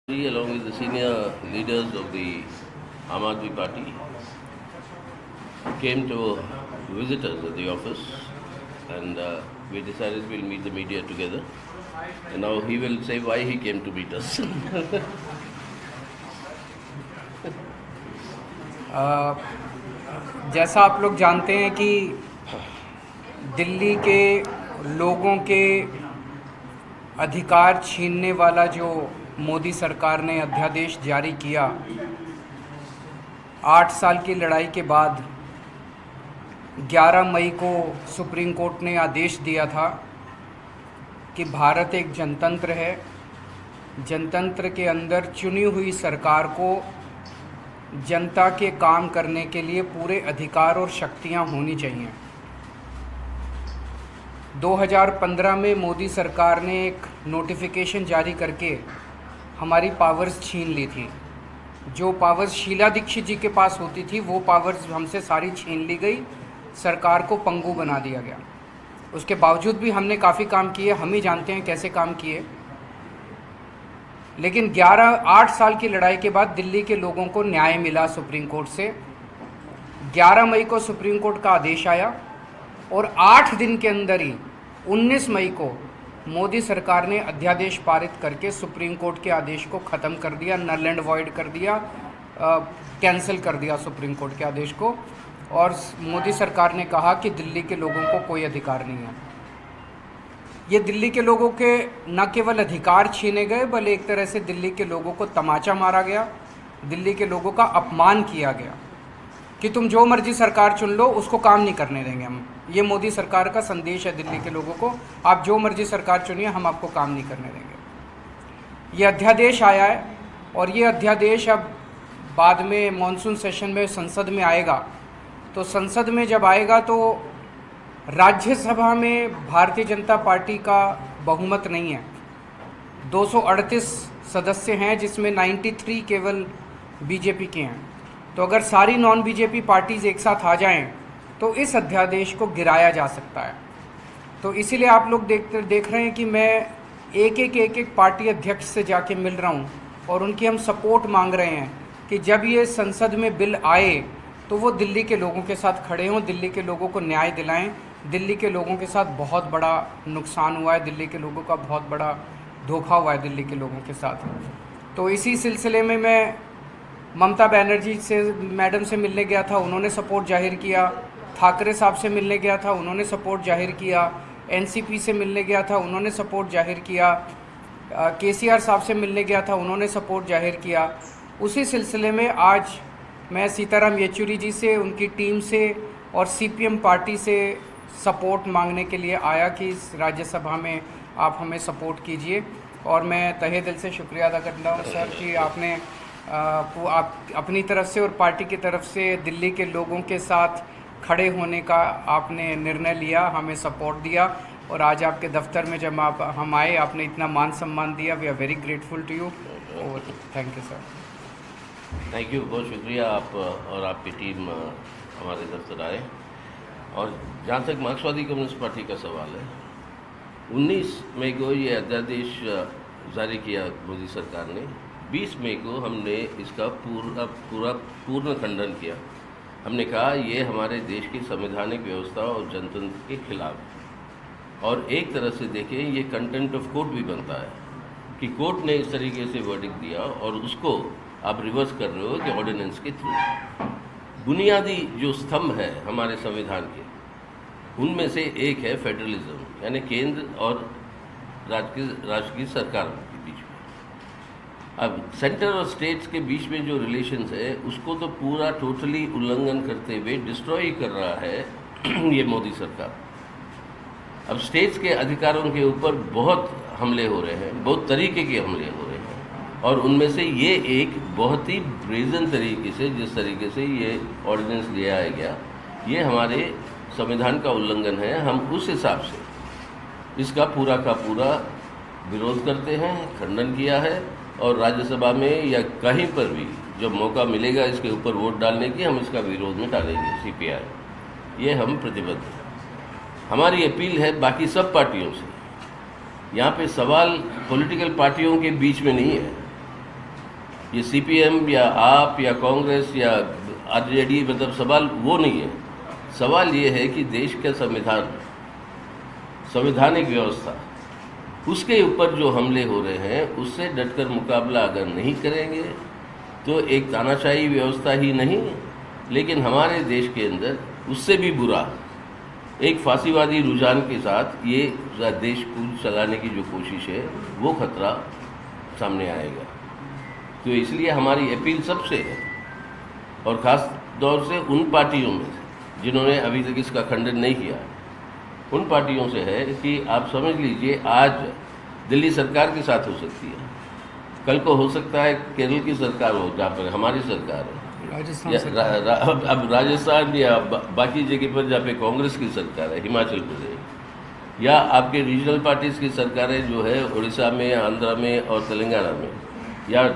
Along with the senior leaders of the Aam Aadmi Party came to visit us at the office, and we decided we'll meet the media together. And now he will say why he came to meet us. जैसा आप लोग जानते हैं कि दिल्ली के लोगों के अधिकार छीनने वाला जो मोदी सरकार ने अध्यादेश जारी किया, 8 साल की लड़ाई के बाद 11 मई को सुप्रीम कोर्ट ने आदेश दिया था कि भारत एक जनतंत्र है। जनतंत्र के अंदर चुनी हुई सरकार को जनता के काम करने के लिए पूरे अधिकार और शक्तियां होनी चाहिए। 2015 में मोदी सरकार ने एक नोटिफिकेशन जारी करके हमारी पावर्स छीन ली थी। जो पावर्स शीला दीक्षित जी के पास होती थी वो पावर्स हमसे सारी छीन ली गई, सरकार को पंगु बना दिया गया। उसके बावजूद भी हमने काफ़ी काम किए, हम ही जानते हैं कैसे काम किए। लेकिन 8 साल की लड़ाई के बाद दिल्ली के लोगों को न्याय मिला सुप्रीम कोर्ट से। 11 मई को सुप्रीम कोर्ट का आदेश आया और 8 दिन के अंदर ही 19 मई को मोदी सरकार ने अध्यादेश पारित करके सुप्रीम कोर्ट के आदेश को ख़त्म कर दिया, नल एंड वॉइड कर दिया, कैंसिल कर दिया सुप्रीम कोर्ट के आदेश को। और मोदी सरकार ने कहा कि दिल्ली के लोगों को कोई अधिकार नहीं है। ये दिल्ली के लोगों के न केवल अधिकार छीने गए, बल्कि एक तरह से दिल्ली के लोगों को तमाचा मारा गया, दिल्ली के लोगों का अपमान किया गया कि तुम जो मर्जी सरकार चुन लो, उसको काम नहीं करने देंगे हम। ये मोदी सरकार का संदेश है दिल्ली के लोगों को, आप जो मर्जी सरकार चुनिए, हम आपको काम नहीं करने देंगे। ये अध्यादेश आया है और ये अध्यादेश अब बाद में मॉनसून सेशन में संसद में आएगा। तो संसद में जब आएगा तो राज्यसभा में भारतीय जनता पार्टी का बहुमत नहीं है। 238 सदस्य हैं जिसमें 93 केवल बीजेपी के हैं। तो अगर सारी नॉन बीजेपी पार्टीज़ एक साथ आ जाएं तो इस अध्यादेश को गिराया जा सकता है। तो इसीलिए आप लोग देख रहे हैं कि मैं एक एक पार्टी अध्यक्ष से जाके मिल रहा हूं और उनकी हम सपोर्ट मांग रहे हैं कि जब ये संसद में बिल आए तो वो दिल्ली के लोगों के साथ खड़े हों, दिल्ली के लोगों को न्याय दिलाएं। दिल्ली के लोगों के साथ बहुत बड़ा नुकसान हुआ है, दिल्ली के लोगों का बहुत बड़ा धोखा हुआ है दिल्ली के लोगों के साथ। तो इसी सिलसिले में मैं ममता बनर्जी से मैडम से मिलने गया था, उन्होंने सपोर्ट जाहिर किया। ठाकरे साहब से मिलने गया था, उन्होंने सपोर्ट जाहिर किया। एनसीपी से मिलने गया था, उन्होंने सपोर्ट जाहिर किया। केसीआर साहब से मिलने गया था, उन्होंने सपोर्ट जाहिर किया। उसी सिलसिले में आज मैं सीताराम येचुरी जी से, उनकी टीम से और सीपीएम पार्टी से सपोर्ट मांगने के लिए आया कि इस राज्यसभा में आप हमें सपोर्ट कीजिए। और मैं तहे दिल से शुक्रिया अदा करता हूँ सर कि आपने आप अपनी तरफ से और पार्टी की तरफ से दिल्ली के लोगों के साथ खड़े होने का आपने निर्णय लिया, हमें सपोर्ट दिया। और आज आपके दफ्तर में जब हम आए, आपने इतना मान सम्मान दिया। We are very grateful to you. Thank you sir. Thank you, बहुत शुक्रिया आप और आपकी टीम हमारे दफ्तर आए। और जहाँ तक मार्क्सवादी कम्युनिस्ट पार्टी का सवाल है, 19 मई को ये अध्यादेश जारी किया मोदी सरकार ने। 20 मई को हमने इसका पूर्ण खंडन किया। हमने कहा ये हमारे देश की संवैधानिक व्यवस्था और जनतंत्र के खिलाफ है। और एक तरह से देखें, ये कंटेंट ऑफ कोर्ट भी बनता है कि कोर्ट ने इस तरीके से वर्डिक्ट दिया और उसको आप रिवर्स कर रहे हो कि ऑर्डिनेंस के थ्रू। बुनियादी जो स्तंभ है हमारे संविधान के, उनमें से एक है फेडरलिज्म, यानी केंद्र और राज्य की सरकार के बीच में। अब सेंटर और स्टेट्स के बीच में जो रिलेशंस है उसको तो पूरा टोटली उल्लंघन करते हुए डिस्ट्रॉय कर रहा है ये मोदी सरकार। अब स्टेट्स के अधिकारों के ऊपर बहुत हमले हो रहे हैं, बहुत तरीके के हमले हो रहे हैं। और उनमें से ये एक बहुत ही ब्रेजन तरीके से, जिस तरीके से ये ऑर्डिनेंस लिया गया, ये हमारे संविधान का उल्लंघन है। हम उस हिसाब से इसका पूरा का पूरा विरोध करते हैं, खंडन किया है। और राज्यसभा में या कहीं पर भी जब मौका मिलेगा इसके ऊपर वोट डालने की, हम इसका विरोध में डालेंगे। सीपीआई ये हम प्रतिबद्ध हैं। हमारी अपील है बाकी सब पार्टियों से, यहाँ पे सवाल पॉलिटिकल पार्टियों के बीच में नहीं है। ये सीपीएम या आप या कांग्रेस या आरजेडी, मतलब सवाल वो नहीं है। सवाल ये है कि देश का संविधान, संवैधानिक व्यवस्था, उसके ऊपर जो हमले हो रहे हैं उससे डटकर मुकाबला अगर नहीं करेंगे तो एक तानाशाही व्यवस्था ही नहीं, लेकिन हमारे देश के अंदर उससे भी बुरा एक फांसीवादी रुझान के साथ ये देश को चलाने की जो कोशिश है वो खतरा सामने आएगा। तो इसलिए हमारी अपील सबसे है, और ख़ास तौर से उन पार्टियों में जिन्होंने अभी तक इसका खंडन नहीं किया, उन पार्टियों से है कि आप समझ लीजिए आज दिल्ली सरकार के साथ हो सकती है, कल को हो सकता है केरल की सरकार हो जहाँ पर हमारी सरकार है, अब राजस्थान या बाकी जगह पर जहाँ पे कांग्रेस की सरकार है, हिमाचल प्रदेश, या आपके रीजनल पार्टीज़ की सरकारें जो है उड़ीसा में, आंध्रा में और तेलंगाना में या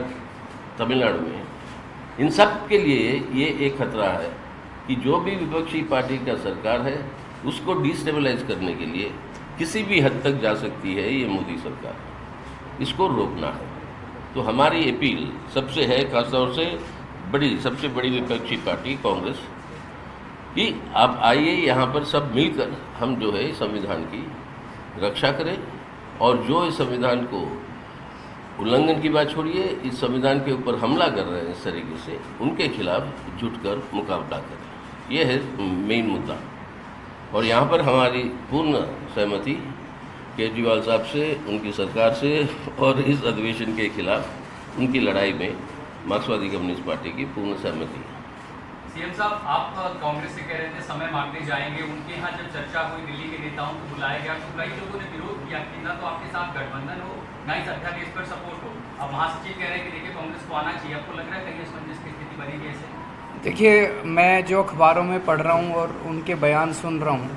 तमिलनाडु में, इन सब के लिए ये एक खतरा है कि जो भी विपक्षी पार्टी का सरकार है उसको डिस्टेबलाइज करने के लिए किसी भी हद तक जा सकती है ये मोदी सरकार, इसको रोकना है। तो हमारी अपील सबसे है, खासतौर से सबसे बड़ी विपक्षी पार्टी कांग्रेस कि आप आइए यहाँ पर सब मिलकर हम जो है संविधान की रक्षा करें, और जो इस संविधान को उल्लंघन की बात छोड़िए, इस संविधान के ऊपर हमला कर रहे हैं इस तरीके से, उनके खिलाफ जुटकर मुकाबला करें। ये है मेन मुद्दा, और यहाँ पर हमारी पूर्ण सहमति केजरीवाल साहब से, उनकी सरकार से, और इस अधिवेशन के खिलाफ उनकी लड़ाई में मार्क्सवादी कम्युनिस्ट पार्टी की पूर्ण सहमति है। सीएम साहब, आप कांग्रेस से कह रहे थे समय मांगने जाएंगे, उनके यहाँ जब चर्चा हुई दिल्ली के नेताओं को बुलाया गया तो कई लोगों ने विरोध किया कि ना तो आपके साथ गठबंधन हो, ना ही अध्यादेश पर सपोर्ट हो। अब महासचिव कह रहे हैं कि देखिए कांग्रेस को आना चाहिए, आपको लग रहा है कहीं असमंजस की स्थिति बनेगी ऐसे? देखिए, मैं जो अखबारों में पढ़ रहा हूँ और उनके बयान सुन रहा हूँ,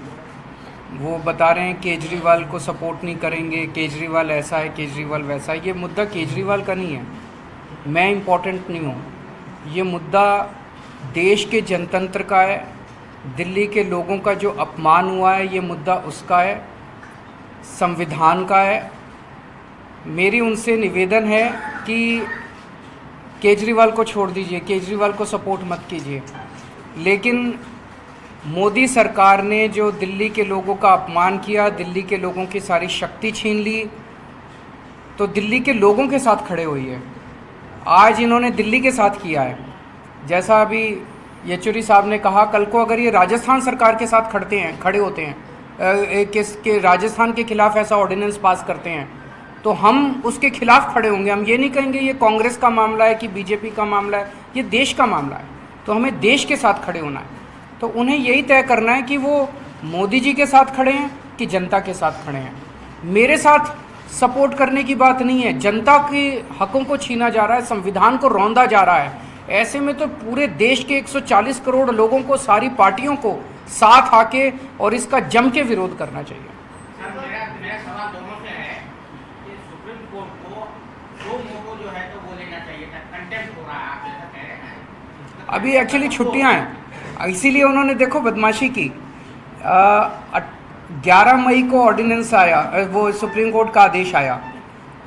वो बता रहे हैं केजरीवाल को सपोर्ट नहीं करेंगे, केजरीवाल ऐसा है, केजरीवाल वैसा है। ये मुद्दा केजरीवाल का नहीं है, मैं इम्पोर्टेंट नहीं हूँ, ये मुद्दा देश के जनतंत्र का है, दिल्ली के लोगों का जो अपमान हुआ है ये मुद्दा उसका है, संविधान का है। मेरी उनसे निवेदन है कि केजरीवाल को छोड़ दीजिए, केजरीवाल को सपोर्ट मत कीजिए, लेकिन मोदी सरकार ने जो दिल्ली के लोगों का अपमान किया, दिल्ली के लोगों की सारी शक्ति छीन ली, तो दिल्ली के लोगों के साथ खड़े हुई है। आज इन्होंने दिल्ली के साथ किया है, जैसा अभी येचुरी साहब ने कहा, कल को अगर ये राजस्थान सरकार के साथ खड़े होते हैं, के राजस्थान के खिलाफ ऐसा ऑर्डिनेंस पास करते हैं, तो हम उसके खिलाफ खड़े होंगे। हम ये नहीं कहेंगे ये कांग्रेस का मामला है कि बीजेपी का मामला है, ये देश का मामला है, तो हमें देश के साथ खड़े होना है। तो उन्हें यही तय करना है कि वो मोदी जी के साथ खड़े हैं कि जनता के साथ खड़े हैं। मेरे साथ सपोर्ट करने की बात नहीं है, जनता के हकों को छीना जा रहा है, संविधान को रौंदा जा रहा है। ऐसे में तो पूरे देश के 140 करोड़ लोगों को, सारी पार्टियों को साथ आके और इसका जम के विरोध करना चाहिए। मेरा सवाल दोनों से है कि सुप्रीम कोर्ट को दो मोटो जो है तो वो लेना चाहिए था, कंटेम्प्ट हो रहा है, आप ऐसा कह रहे हैं? अभी एक्चुअली छुट्टियां हैं, इसीलिए उन्होंने देखो बदमाशी की। 11 मई को ऑर्डिनेंस आया, वो सुप्रीम कोर्ट का आदेश आया,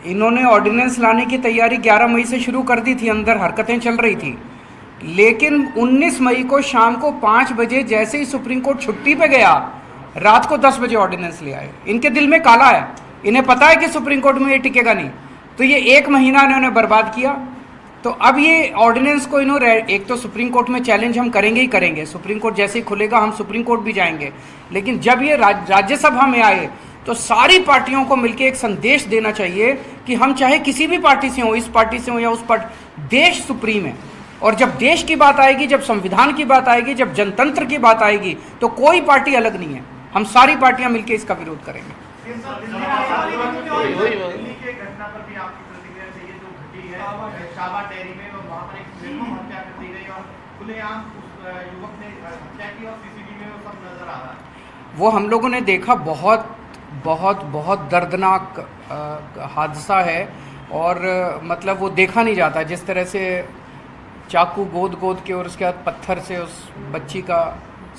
इन्होंने ऑर्डिनेंस लाने की तैयारी 11 मई से शुरू कर दी थी, अंदर हरकतें चल रही थी, लेकिन 19 मई को शाम को 5 बजे जैसे ही सुप्रीम कोर्ट छुट्टी पे गया, रात को 10 बजे ऑर्डिनेंस ले आए। इनके दिल में काला है, इन्हें पता है कि सुप्रीम कोर्ट में ये टिकेगा नहीं, तो ये 1 महीना इन्होंने बर्बाद किया। तो अब ये ऑर्डिनेंस को इन्होंने, एक तो सुप्रीम कोर्ट में चैलेंज हम करेंगे ही करेंगे, सुप्रीम कोर्ट जैसे ही खुलेगा हम सुप्रीम कोर्ट भी जाएंगे, लेकिन जब ये राज्यसभा में आए तो सारी पार्टियों को मिलकर एक संदेश देना चाहिए कि हम चाहे किसी भी पार्टी से हो, इस पार्टी से हो या उस पार्टी, देश सुप्रीम है। और जब देश की बात आएगी, जब संविधान की बात आएगी, जब जनतंत्र की बात आएगी, तो कोई पार्टी अलग नहीं है, हम सारी पार्टियां मिलकर इसका विरोध करेंगे। दिल्ली के घटना पर भी आपकी प्रतिक्रिया चाहिए जो घटी है शाबा डेयरी में, वहाँ पर एक निर्मम हत्या कर दी गई और खुलेआम उस युवक ने हत्या की और सीसीटीवी में वो सब नजर आ रहा है। वो हम लोगों ने देखा, बहुत बहुत बहुत दर्दनाक हादसा है, और मतलब वो देखा नहीं जाता, जिस तरह से चाकू गोद के और उसके बाद पत्थर से उस बच्ची का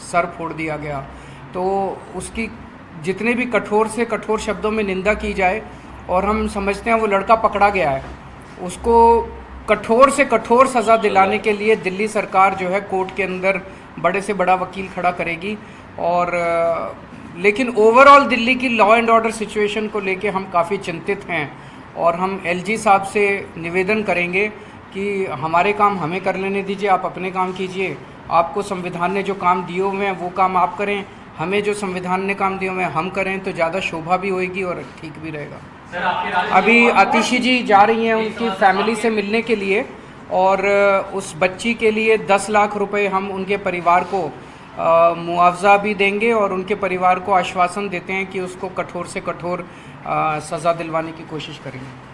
सर फोड़ दिया गया। तो उसकी जितने भी कठोर से कठोर शब्दों में निंदा की जाए, और हम समझते हैं वो लड़का पकड़ा गया है, उसको कठोर से कठोर सज़ा दिलाने के लिए दिल्ली सरकार जो है कोर्ट के अंदर बड़े से बड़ा वकील खड़ा करेगी। और लेकिन ओवरऑल दिल्ली की लॉ एंड ऑर्डर सिचुएशन को लेके हम काफ़ी चिंतित हैं और हम एलजी साहब से निवेदन करेंगे कि हमारे काम हमें कर लेने दीजिए, आप अपने काम कीजिए। आपको संविधान ने जो काम दिए हुए हैं वो काम आप करें, हमें जो संविधान ने काम दिए हुए हैं हम करें, तो ज़्यादा शोभा भी होएगी और ठीक भी रहेगा। सर आपके राज्य अभी आतिशी जी जा रही हैं उनकी फैमिली से मिलने के लिए और उस बच्ची के लिए 10 लाख रुपए हम उनके परिवार को मुआवजा भी देंगे और उनके परिवार को आश्वासन देते हैं कि उसको कठोर से कठोर सज़ा दिलवाने की कोशिश करेंगे।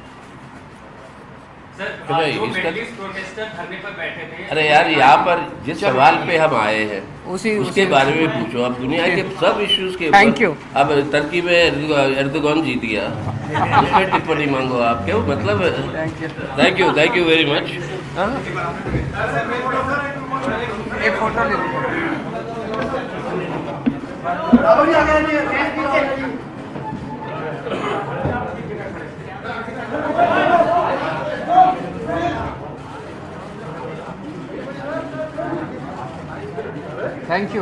सर भाई, जो इसका- मिडिल ईस्ट प्रोटेस्टर धरने पर बैठे थे, अरे यार, यहाँ पर जिस सवाल पे हम आए हैं उसके उसी- बारे में पूछो। अब दुनिया के सब इश्यूज के Thank you. अब टर्की में एर्दोगन जीत गया, उसमें टिप्पणी मांगो आप, क्या मतलब है? Thank you very much. एक फोटो ले लीजिए। Thank you.